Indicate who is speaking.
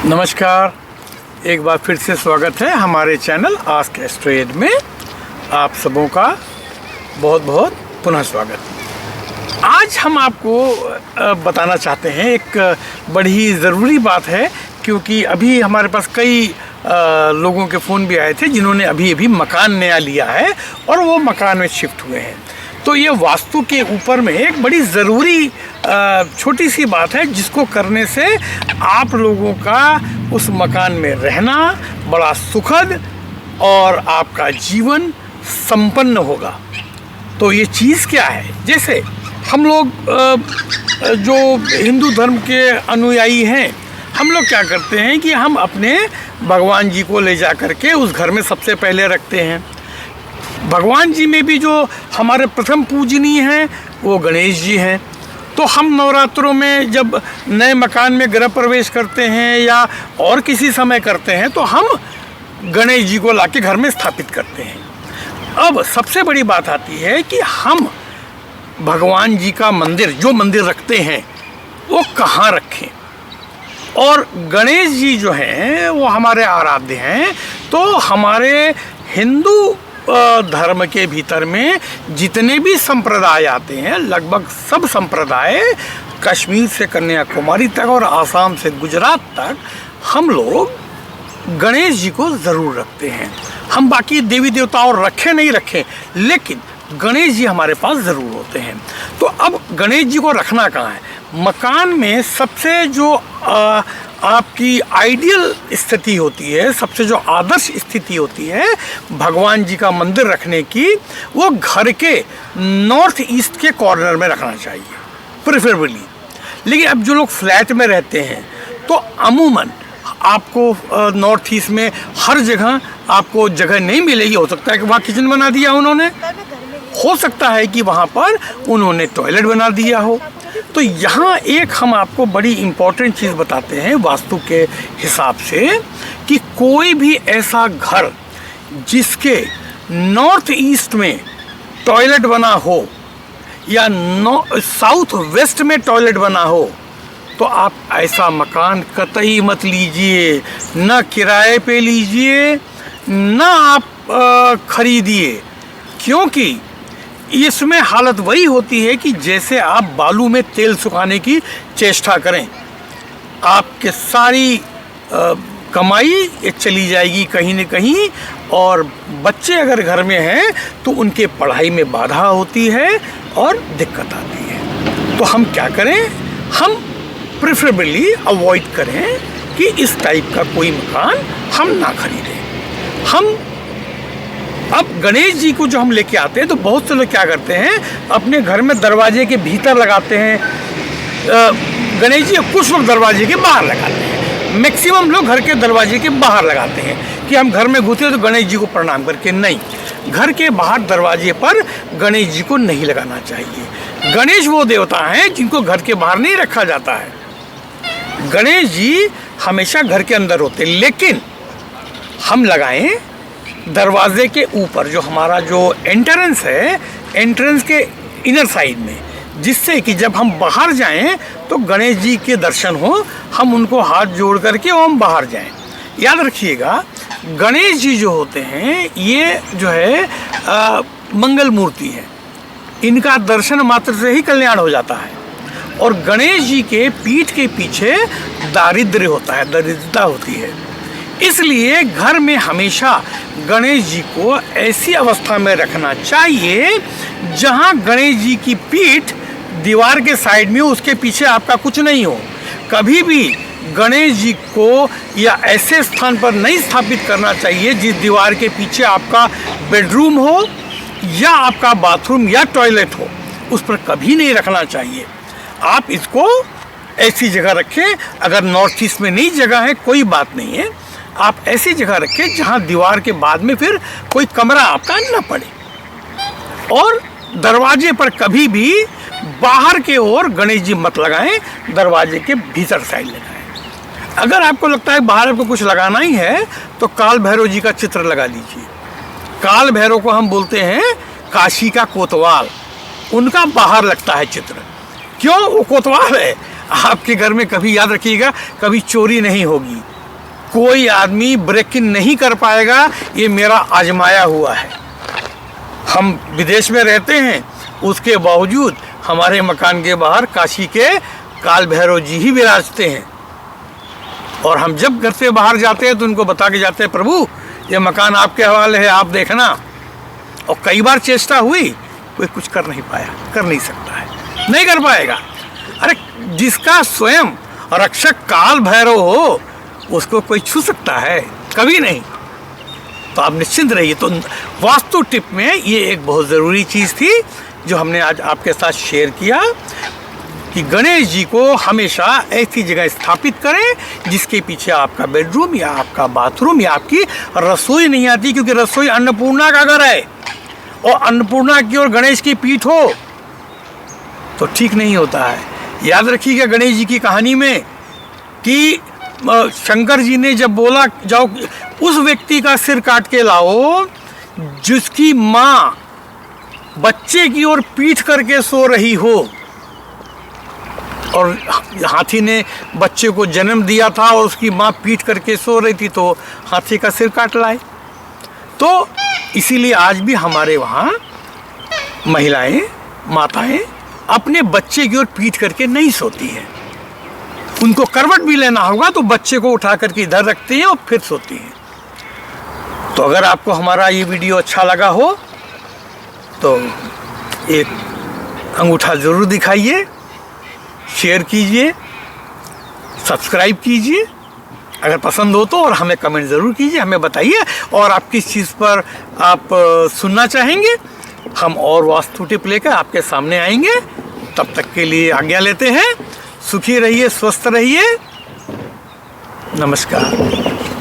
Speaker 1: नमस्कार, एक बार फिर से स्वागत है हमारे चैनल आस्क एस्ट्रोएड में। आप सबों का बहुत बहुत पुनः स्वागत। आज हम आपको बताना चाहते हैं, एक बड़ी ज़रूरी बात है, क्योंकि अभी हमारे पास कई लोगों के फ़ोन भी आए थे जिन्होंने अभी अभी मकान नया लिया है और वो मकान में शिफ्ट हुए हैं। तो ये वास्तु के ऊपर में एक बड़ी ज़रूरी छोटी सी बात है, जिसको करने से आप लोगों का उस मकान में रहना बड़ा सुखद और आपका जीवन संपन्न होगा। तो ये चीज़ क्या है? जैसे हम लोग जो हिंदू धर्म के अनुयायी हैं, हम लोग क्या करते हैं कि हम अपने भगवान जी को ले जा कर के उस घर में सबसे पहले रखते हैं। भगवान जी में भी जो हमारे प्रथम पूजनीय हैं वो गणेश जी हैं। तो हम नवरात्रों में जब नए मकान में गृह प्रवेश करते हैं या और किसी समय करते हैं तो हम गणेश जी को लाके घर में स्थापित करते हैं। अब सबसे बड़ी बात आती है कि हम भगवान जी का मंदिर, जो मंदिर रखते हैं, वो कहाँ रखें। और गणेश जी जो हैं वो हमारे आराध्य हैं। तो हमारे हिंदू धर्म के भीतर में जितने भी संप्रदाय आते हैं, लगभग सब संप्रदाय, कश्मीर से कन्याकुमारी तक और आसाम से गुजरात तक, हम लोग गणेश जी को ज़रूर रखते हैं। हम बाकी देवी देवताओं रखें नहीं रखें, लेकिन गणेश जी हमारे पास ज़रूर होते हैं। तो अब गणेश जी को रखना कहाँ है? मकान में सबसे जो आपकी आइडियल स्थिति होती है, सबसे जो आदर्श स्थिति होती है भगवान जी का मंदिर रखने की, वो घर के नॉर्थ ईस्ट के कॉर्नर में रखना चाहिए प्रेफरेबली। लेकिन अब जो लोग फ्लैट में रहते हैं तो अमूमन आपको नॉर्थ ईस्ट में हर जगह आपको जगह नहीं मिलेगी। हो सकता है कि वहाँ किचन बना दिया उन्होंने, हो सकता है कि वहाँ पर उन्होंने टॉयलेट बना दिया हो। तो यहाँ एक हम आपको बड़ी इम्पोर्टेंट चीज़ बताते हैं वास्तु के हिसाब से, कि कोई भी ऐसा घर जिसके नॉर्थ ईस्ट में टॉयलेट बना हो या साउथ वेस्ट में टॉयलेट बना हो, तो आप ऐसा मकान कतई मत लीजिए। न किराए पे लीजिए, न आप खरीदिए, क्योंकि इसमें हालत वही होती है कि जैसे आप बालू में तेल सुखाने की चेष्टा करें। आपके सारी कमाई चली जाएगी कहीं न कहीं, और बच्चे अगर घर में हैं तो उनके पढ़ाई में बाधा होती है और दिक्कत आती है। तो हम क्या करें? हम प्रेफरेबली अवॉइड करें कि इस टाइप का कोई मकान हम ना खरीदें। हम अब गणेश जी को जो हम लेके आते हैं तो बहुत से लोग क्या करते हैं, अपने घर में दरवाजे के भीतर लगाते हैं गणेश जी, कुछ लोग दरवाजे के बाहर लगाते हैं। मैक्सिमम लोग घर के दरवाजे के बाहर लगाते हैं कि हम घर में घुसे तो गणेश जी को प्रणाम करके। नहीं, घर के बाहर दरवाजे पर गणेश जी को नहीं लगाना चाहिए। गणेश वो देवता हैं जिनको घर के बाहर नहीं रखा जाता है। गणेश जी हमेशा घर के अंदर होते, लेकिन हम लगाएं दरवाजे के ऊपर, जो हमारा जो एंट्रेंस है, एंट्रेंस के इनर साइड में, जिससे कि जब हम बाहर जाएं तो गणेश जी के दर्शन हो, हम उनको हाथ जोड़ करके और हम बाहर जाएं। याद रखिएगा, गणेश जी जो होते हैं ये जो है मंगल मूर्ति है। इनका दर्शन मात्र से ही कल्याण हो जाता है। और गणेश जी के पीठ के पीछे दारिद्र्य होता है, दरिद्रता होती है। इसलिए घर में हमेशा गणेश जी को ऐसी अवस्था में रखना चाहिए जहां गणेश जी की पीठ दीवार के साइड में हो, उसके पीछे आपका कुछ नहीं हो। कभी भी गणेश जी को या ऐसे स्थान पर नहीं स्थापित करना चाहिए जिस दीवार के पीछे आपका बेडरूम हो या आपका बाथरूम या टॉयलेट हो, उस पर कभी नहीं रखना चाहिए। आप इसको ऐसी जगह रखें। अगर नॉर्थ ईस्ट में नहीं जगह है, कोई बात नहीं है, आप ऐसी जगह रखें जहां दीवार के बाद में फिर कोई कमरा आपका न पड़े। और दरवाजे पर कभी भी बाहर के ओर गणेश जी मत लगाएं, दरवाजे के भीतर साइड लगाएं। अगर आपको लगता है बाहर आपको कुछ लगाना ही है तो काल भैरव जी का चित्र लगा लीजिए। काल भैरव को हम बोलते हैं काशी का कोतवाल, उनका बाहर लगता है चित्र। क्यों? वो कोतवाल है। आपके घर में कभी, याद रखिएगा, कभी चोरी नहीं होगी, कोई आदमी ब्रेक इन नहीं कर पाएगा, ये मेरा आजमाया हुआ है। हम विदेश में रहते हैं, उसके बावजूद हमारे मकान के बाहर काशी के काल भैरव जी ही विराजते हैं। और हम जब घर से बाहर जाते हैं तो उनको बता के जाते हैं, प्रभु ये मकान आपके हवाले है, आप देखना। और कई बार चेष्टा हुई, कोई कुछ कर नहीं पाया, कर नहीं सकता है, नहीं कर पाएगा। अरे जिसका स्वयं रक्षक काल भैरव हो, उसको कोई छू सकता है? कभी नहीं। तो आप निश्चिंत रहिए। तो वास्तु टिप में ये एक बहुत ज़रूरी चीज़ थी जो हमने आज आपके साथ शेयर किया कि गणेश जी को हमेशा ऐसी जगह स्थापित करें जिसके पीछे आपका बेडरूम या आपका बाथरूम या आपकी रसोई नहीं आती, क्योंकि रसोई अन्नपूर्णा का घर है और अन्नपूर्णा की और गणेश की पीठ हो तो ठीक नहीं होता है। याद रखिएगा गणेश जी की कहानी में कि शंकर जी ने जब बोला जाओ उस व्यक्ति का सिर काट के लाओ जिसकी माँ बच्चे की ओर पीठ करके सो रही हो, और हाथी ने बच्चे को जन्म दिया था और उसकी माँ पीठ करके सो रही थी, तो हाथी का सिर काट लाए। तो इसीलिए आज भी हमारे वहाँ महिलाएं, माताएं अपने बच्चे की ओर पीठ करके नहीं सोती हैं। उनको करवट भी लेना होगा तो बच्चे को उठा करके इधर रखती हैं और फिर सोती हैं। तो अगर आपको हमारा ये वीडियो अच्छा लगा हो तो एक अंगूठा ज़रूर दिखाइए, शेयर कीजिए, सब्सक्राइब कीजिए अगर पसंद हो तो, और हमें कमेंट ज़रूर कीजिए, हमें बताइए और आप किस चीज़ पर आप सुनना चाहेंगे। हम और वास्तु टिप लेकर आपके सामने आएंगे। तब तक के लिए आज्ञा लेते हैं। सुखी रहिए, स्वस्थ रहिए। नमस्कार।